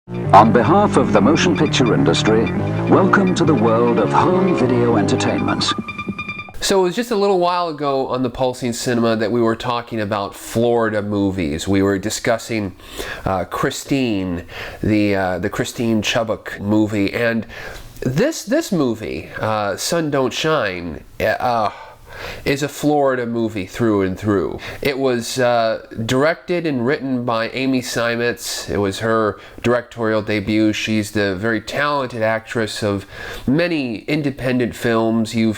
On behalf of the motion picture industry, welcome to the world of home video entertainment. So it was just a little while ago on the Pulsing Cinema that we were talking about Florida movies. We were discussing Christine, the Christine Chubbuck movie, and this movie, Sun Don't Shine, is a Florida movie through and through. It was directed and written by Amy Seimetz. It was her directorial debut. She's the very talented actress of many independent films. You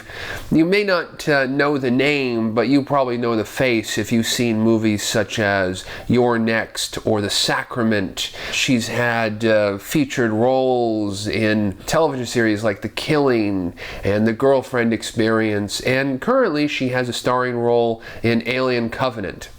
may not know the name, but you probably know the face if you've seen movies such as You're Next or The Sacrament. She's had featured roles in television series like The Killing and The Girlfriend Experience, and currently she has a starring role in Alien Covenant.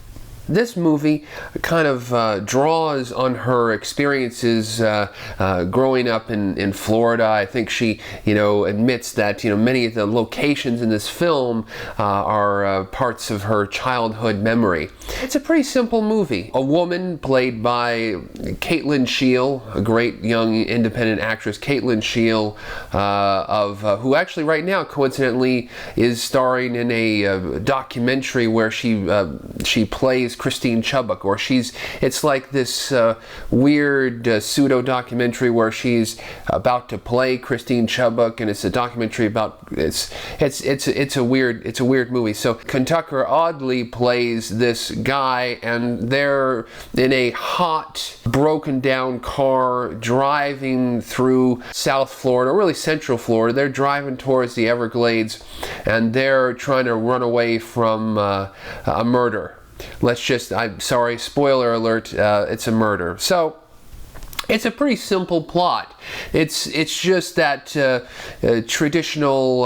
This movie kind of draws on her experiences growing up in Florida. I think she, admits that, many of the locations in this film are parts of her childhood memory. It's a pretty simple movie. A woman played by Sheil, a great young independent actress, Sheil, who actually right now, coincidentally, is starring in a documentary where she plays Christine Chubbuck, or it's like this weird pseudo documentary where she's about to play Christine Chubbuck, and it's a documentary about it's a weird movie. So Kentucker Audley plays this guy, and they're in a hot, broken down car driving through South Florida, or really Central Florida. They're driving towards the Everglades, and they're trying to run away from a murder. I'm sorry, spoiler alert, it's a murder. So it's a pretty simple plot. It's just that traditional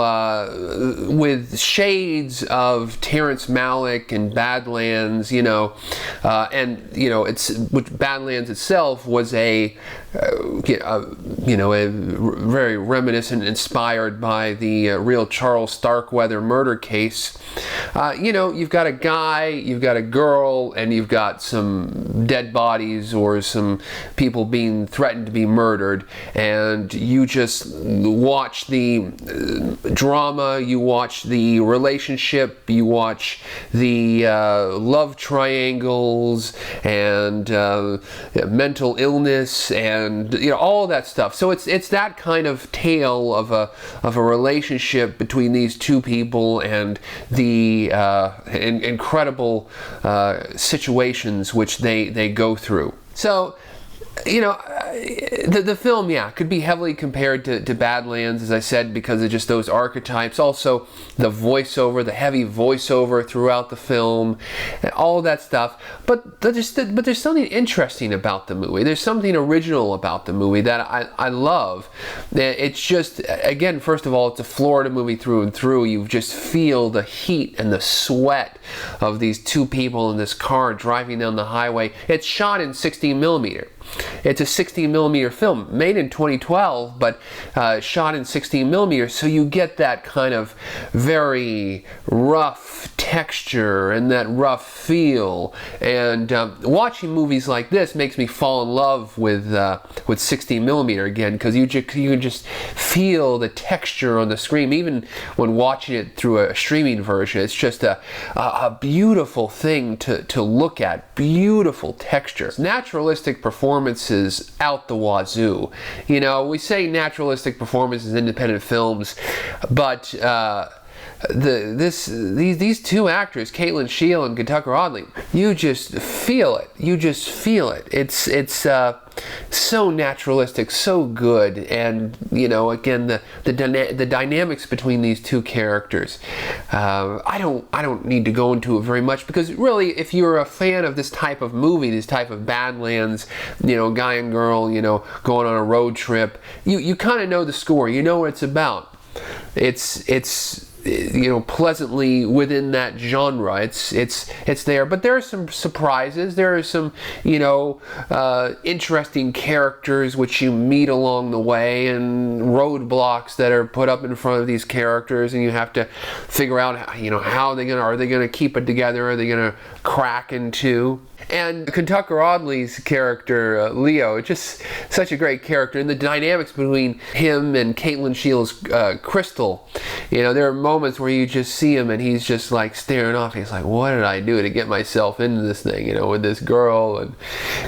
with shades of Terrence Malick and Badlands, Badlands itself was a very reminiscent, inspired by the real Charles Starkweather murder case. You've got a guy, you've got a girl, and you've got some dead bodies or some people being threatened to be murdered, and you just watch the drama, you watch the relationship, you watch the love triangles and mental illness and all that stuff. So it's that kind of tale of a relationship between these two people and the incredible situations which they go through. So the film, could be heavily compared to Badlands, as I said, because of just those archetypes. Also, the voiceover, the heavy voiceover throughout the film, and all that stuff. But there's something interesting about the movie. There's something original about the movie that I love. It's just, again, first of all, it's a Florida movie through and through. You just feel the heat and the sweat of these two people in this car driving down the highway. It's shot in 16mm. It's a 16mm film, made in 2012, but shot in 16mm, so you get that kind of very rough texture and that rough feel. And watching movies like this makes me fall in love with 16mm again, because you can just feel the texture on the screen, even when watching it through a streaming version. It's just a beautiful thing to look at. Beautiful texture, naturalistic performances out the wazoo. We say naturalistic performances in independent films, but these two actors, Sheil and Kentucker Audley, you just feel it. It's so naturalistic, so good, and again the dynamics between these two characters. I don't need to go into it very much, because really, if you're a fan of this type of movie, this type of Badlands, guy and girl, going on a road trip, you kind of know the score. You know what it's about. It's pleasantly within that genre. It's there, but there are some surprises. There are some interesting characters which you meet along the way, and roadblocks that are put up in front of these characters, and you have to figure out how are they gonna keep it together? Are they gonna crack in two? And Kentucker Audley's character, Leo, just such a great character. And the dynamics between him and Caitlin Sheil's Crystal, you know, there are moments where you just see him and he's just like staring off. He's like, what did I do to get myself into this thing, you know, with this girl, and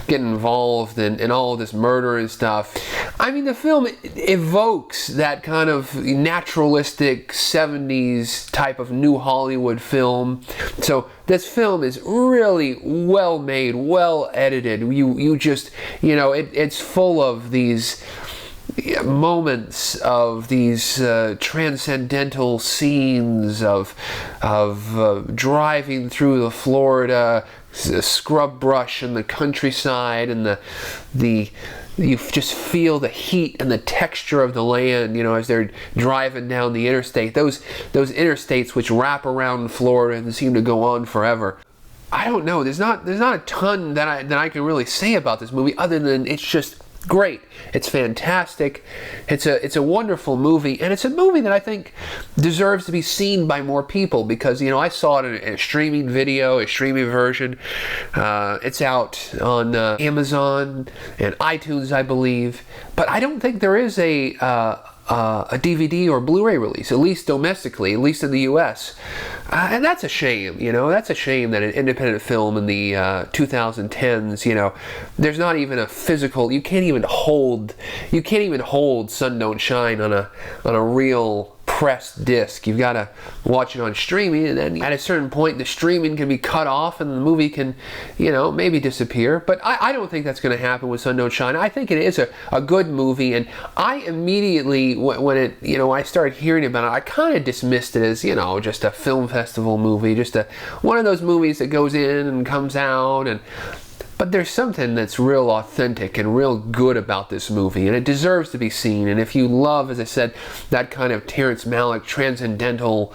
getting involved in all of this murder and stuff. I mean, the film evokes that kind of naturalistic 70s type of new Hollywood film. So this film is really well made, well edited. You just, you know, it's full of these moments of these transcendental scenes of driving through the Florida scrub brush and the countryside, and the you just feel the heat and the texture of the land, you know, as they're driving down the interstate. Those interstates which wrap around Florida and seem to go on forever. I don't know. There's not a ton that I can really say about this movie, other than it's just great. It's fantastic. It's a wonderful movie, and it's a movie that I think deserves to be seen by more people, because, you know, I saw it in a streaming video, a streaming version. It's out on Amazon and iTunes, I believe, but I don't think there is a DVD or Blu-ray release, at least domestically, at least in the U.S. And that's a shame, you know. That's a shame that an independent film in the 2010s, you know, there's not even a physical. You can't even hold Sun Don't Shine on a real pressed disc. You've got to watch it on streaming, and then at a certain point the streaming can be cut off and the movie can, you know, maybe disappear. But I don't think that's going to happen with Sun Don't Shine. I think it is a good movie, and I immediately, when it, you know, I started hearing about it, I kind of dismissed it as, you know, just a film festival movie, just one of those movies that goes in and comes out. But there's something that's real authentic and real good about this movie, and it deserves to be seen. And if you love, as I said, that kind of Terrence Malick, transcendental,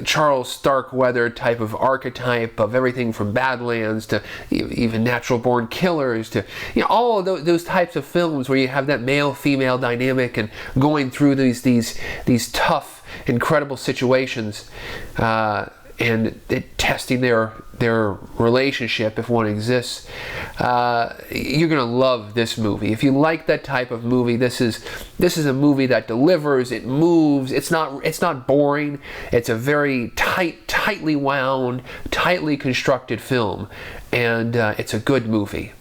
Charles Starkweather type of archetype of everything from Badlands to even Natural Born Killers, to, you know, all of those types of films where you have that male-female dynamic and going through these tough, incredible situations, and testing their relationship, if one exists, you're gonna love this movie. If you like that type of movie, this is a movie that delivers. It moves. It's not boring. It's a very tightly wound, tightly constructed film, and it's a good movie.